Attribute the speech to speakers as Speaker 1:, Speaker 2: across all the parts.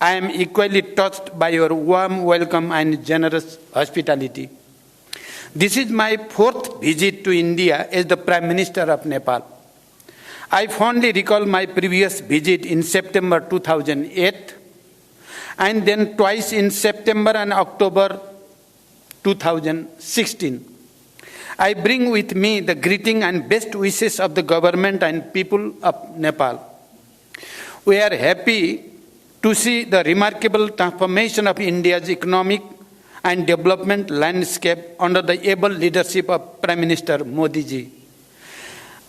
Speaker 1: I am equally touched by your warm welcome and generous hospitality. This is my fourth visit to India as the Prime Minister of Nepal. I fondly recall my previous visit in September 2008 and then twice in September and October 2016. I bring with me the greeting and best wishes of the government and people of Nepal. We are happy to see the remarkable transformation of India's economic and development landscape under the able leadership of Prime Minister Modi ji.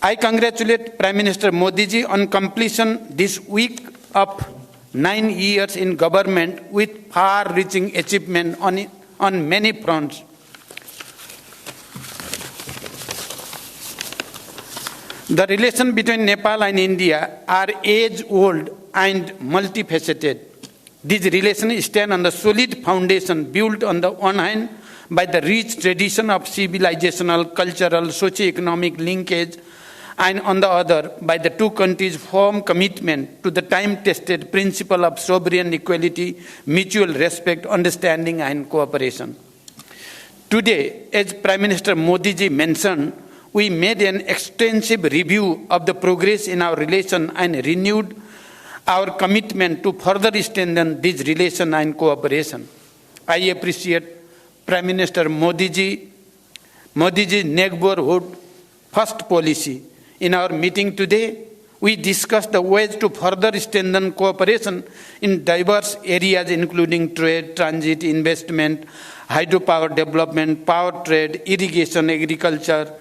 Speaker 1: I congratulate Prime Minister Modi ji on completion this week of 9 years in government with far-reaching achievement on many fronts. The relation between Nepal and India are age-old and multifaceted. These relations stand on the solid foundation built on the one hand by the rich tradition of civilizational, cultural, socio-economic linkage, and on the other by the two countries' firm commitment to the time-tested principle of sovereign equality, mutual respect, understanding, and cooperation. Today, as Prime Minister Modi ji mentioned, we made an extensive review of the progress in our relation and renewed our commitment to further strengthen this relation and cooperation. I appreciate Prime Minister Modi ji's neighborhood first policy. In our meeting today, we discussed the ways to further strengthen cooperation in diverse areas including trade, transit, investment, hydropower development, power trade, irrigation, agriculture,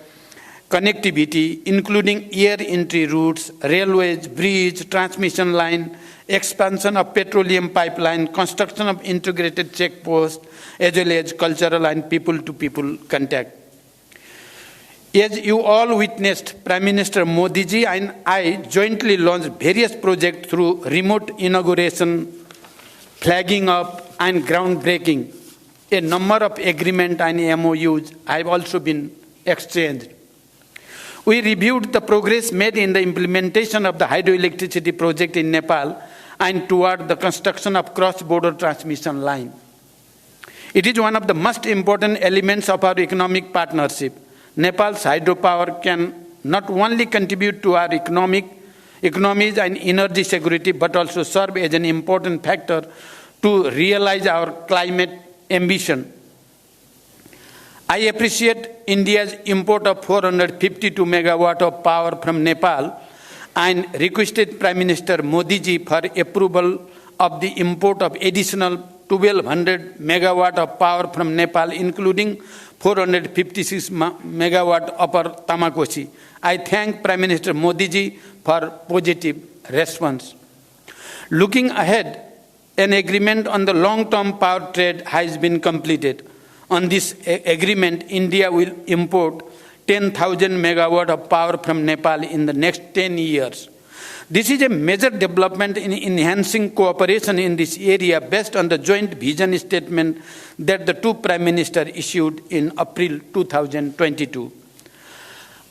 Speaker 1: connectivity, including air entry routes, railways, bridge, transmission line, expansion of petroleum pipeline, construction of integrated checkposts, as well as cultural and people-to-people contact. As you all witnessed, Prime Minister Modi ji and I jointly launched various projects through remote inauguration, flagging up, and groundbreaking. A number of agreements and MOUs have also been exchanged. We reviewed the progress made in the implementation of the hydroelectricity project in Nepal and toward the construction of cross-border transmission line. It is one of the most important elements of our economic partnership. Nepal's hydropower can not only contribute to our economies and energy security, but also serve as an important factor to realize our climate ambition. I appreciate India's import of 452 megawatt of power from Nepal and requested Prime Minister Modi ji for approval of the import of additional 1200 megawatt of power from Nepal, including 456 megawatt Upper Tamakosi. I thank Prime Minister Modi ji for positive response. Looking ahead, an agreement on the long-term power trade has been completed. On this agreement, India will import 10,000 megawatt of power from Nepal in the next 10 years. This is a major development in enhancing cooperation in this area based on the joint vision statement that the two Prime Ministers issued in April 2022.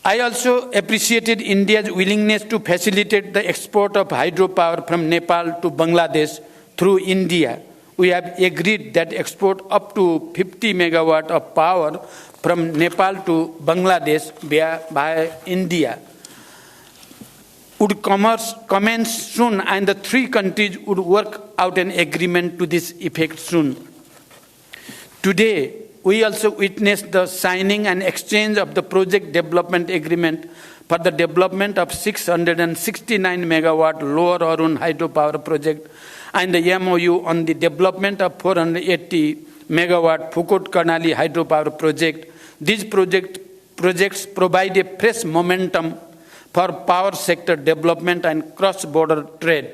Speaker 1: I also appreciated India's willingness to facilitate the export of hydropower from Nepal to Bangladesh through India. We have agreed that export up to 50 megawatt of power from Nepal to Bangladesh by India would commence soon, and the three countries would work out an agreement to this effect soon. Today, we also witnessed the signing and exchange of the project development agreement for the development of 669 megawatt Lower Arun hydropower project and the MOU on the development of 480 megawatt Phukot Karnali hydropower project. These projects provide a fresh momentum for power sector development and cross-border trade.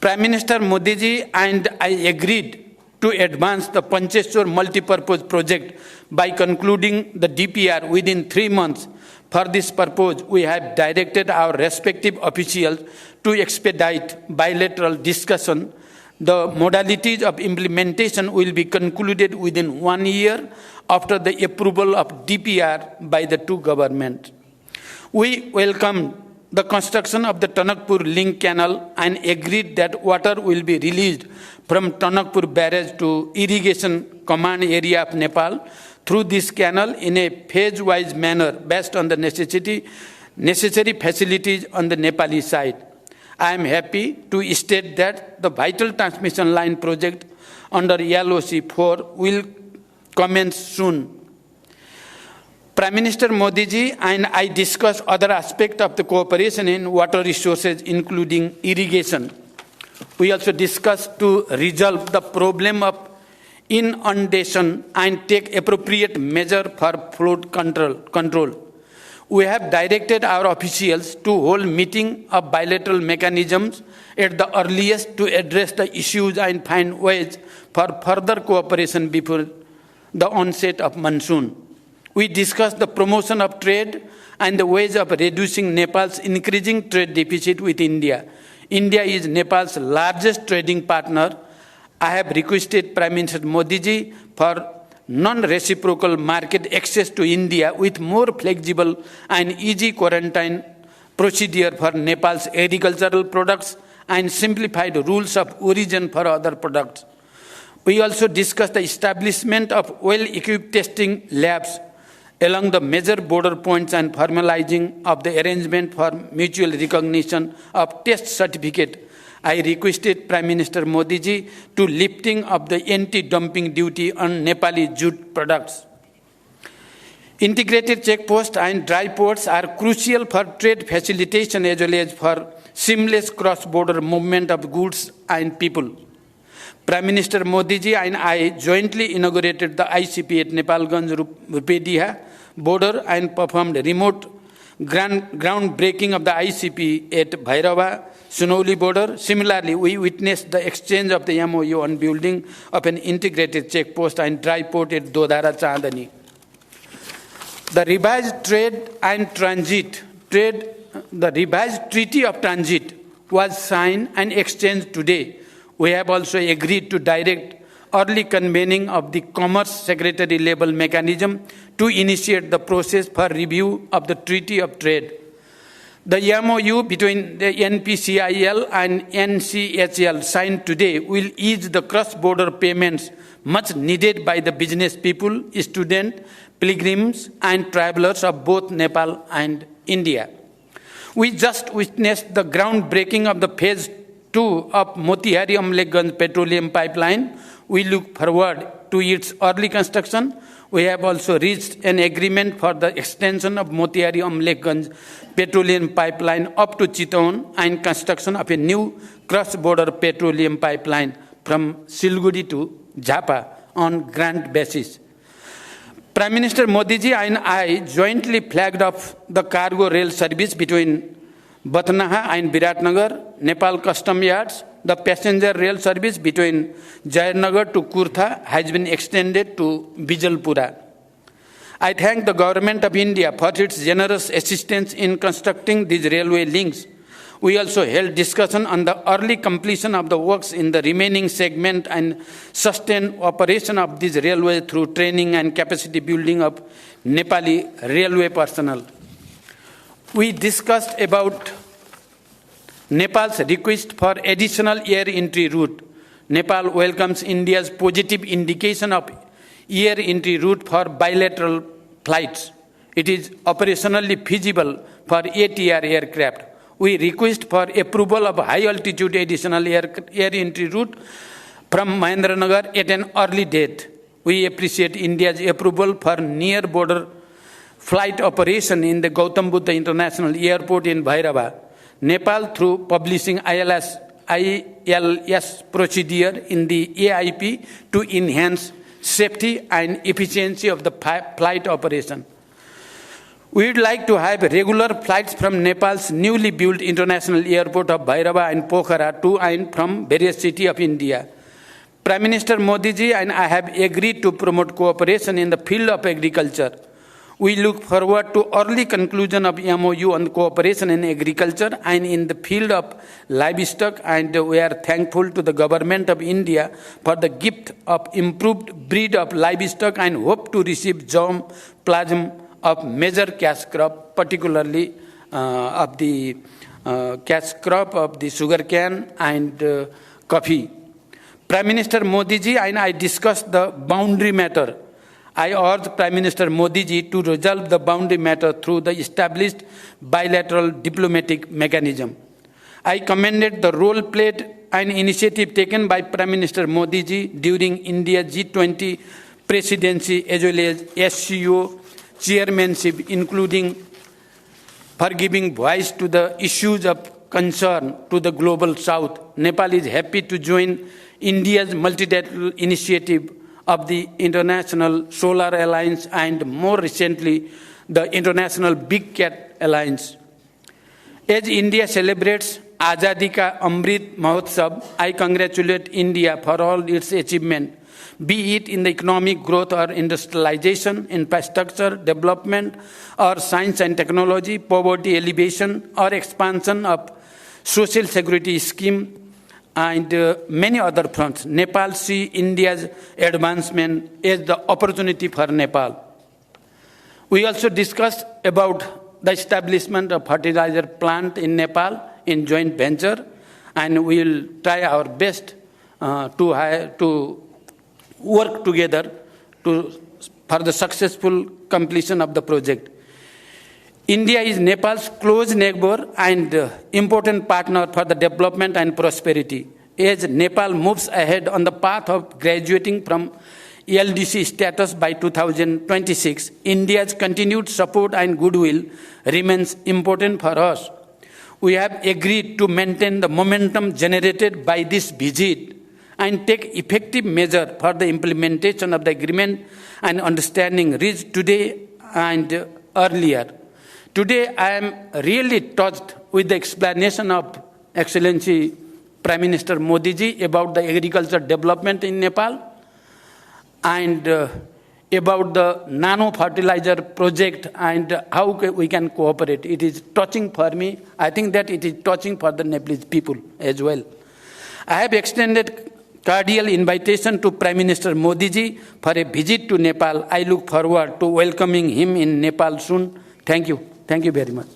Speaker 1: Prime Minister Modi ji and I agreed to advance the Pancheshwar multipurpose project by concluding the DPR within 3 months. For this purpose, we have directed our respective officials to expedite bilateral discussion. The modalities of implementation will be concluded within 1 year after the approval of DPR by the two governments. We welcome the construction of the Tanakpur link canal and agreed that water will be released from Tanakpur barrage to irrigation command area of Nepal through this canal in a phase-wise manner based on the necessary facilities on the Nepali side. I am happy to state that the vital transmission line project under LOC 4 will commence soon. Prime Minister Modi ji and I discussed other aspects of the cooperation in water resources, including irrigation. We also discussed to resolve the problem of inundation and take appropriate measure for flood control. We have directed our officials to hold meeting of bilateral mechanisms at the earliest to address the issues and find ways for further cooperation before the onset of monsoon. We discussed the promotion of trade and the ways of reducing Nepal's increasing trade deficit with India. India is Nepal's largest trading partner. I have requested Prime Minister Modi ji for non-reciprocal market access to India with more flexible and easy quarantine procedure for Nepal's agricultural products and simplified rules of origin for other products. We also discussed the establishment of well-equipped testing labs along the major border points and formalizing of the arrangement for mutual recognition of test certificate. I requested Prime Minister Modi ji to lifting of the anti-dumping duty on Nepali jute products. Integrated checkposts and dry ports are crucial for trade facilitation as well as for seamless cross-border movement of goods and people. Prime Minister Modi ji and I jointly inaugurated the ICP at Nepalganj Rupediha border and performed remote groundbreaking of the ICP at Bhairava Sunauli border. Similarly, we witnessed the exchange of the MOU on building of an integrated checkpost and dry port at Dodara Chandani. The revised Treaty of Transit was signed and exchanged today. We have also agreed to direct early convening of the Commerce Secretary level mechanism to initiate the process for review of the Treaty of Trade. The MOU between the NPCIL and NCHL signed today will ease the cross-border payments much needed by the business people, students, pilgrims, and travelers of both Nepal and India. We just witnessed the groundbreaking of the Phase 2 of Motihari Amlekhganj Petroleum Pipeline. We look forward to its early construction. We have also reached an agreement for the extension of Motihari Amlekhganj Petroleum Pipeline up to Chittaun and construction of a new cross-border petroleum pipeline from Siliguri to Jhapa on grant basis. Prime Minister Modi ji and I jointly flagged off the cargo rail service between Batnaha and Viratnagar, Nepal Custom Yards. The passenger rail service between Jayanagar to Kurtha has been extended to Bijalpura. I thank the Government of India for its generous assistance in constructing these railway links. We also held discussion on the early completion of the works in the remaining segment and sustained operation of these railways through training and capacity building of Nepali railway personnel. We discussed about Nepal's request for additional air entry route. Nepal welcomes India's positive indication of air entry route for bilateral flights. It is operationally feasible for ATR aircraft. We request for approval of high-altitude additional air entry route from Mahendranagar at an early date. We appreciate India's approval for near-border flight operation in the Gautam Buddha International Airport in Bhairava. Nepal, through publishing ILS procedure in the AIP to enhance safety and efficiency of the flight operation. We would like to have regular flights from Nepal's newly built international airport of Bhairava and Pokhara to and from various cities of India. Prime Minister Modi ji and I have agreed to promote cooperation in the field of agriculture. We look forward to early conclusion of MOU on cooperation in agriculture and in the field of livestock, and we are thankful to the Government of India for the gift of improved breed of livestock and hope to receive germ plasm of major cash crop, particularly of the cash crop of the sugarcane and coffee. Prime Minister Modi ji and I discussed the boundary matter. I urged Prime Minister Modi ji to resolve the boundary matter through the established bilateral diplomatic mechanism. I commended the role played and initiative taken by Prime Minister Modi ji during India's G20 presidency as well as SCO chairmanship, including for giving voice to the issues of concern to the global south. Nepal is happy to join India's multilateral initiative of the International Solar Alliance and more recently the International Big Cat Alliance. As India celebrates Azadi Ka Amrit Mahotsav, I congratulate India for all its achievement, be it in the economic growth or industrialization, infrastructure development, or science and technology, poverty alleviation, or expansion of social security scheme, and many other fronts. Nepal sees India's advancement as the opportunity for Nepal. We also discussed about the establishment of fertilizer plant in Nepal in joint venture, and we will try our best to work together for the successful completion of the project. India is Nepal's close neighbor and important partner for the development and prosperity. As Nepal moves ahead on the path of graduating from LDC status by 2026, India's continued support and goodwill remains important for us. We have agreed to maintain the momentum generated by this visit and take effective measures for the implementation of the agreement and understanding reached today and earlier. Today, I am really touched with the explanation of Excellency Prime Minister Modi ji about the agriculture development in Nepal and about the nano fertilizer project and how we can cooperate. It is touching for me. I think that it is touching for the Nepalese people as well. I have extended cordial invitation to Prime Minister Modi ji for a visit to Nepal. I look forward to welcoming him in Nepal soon. Thank you. Thank you very much.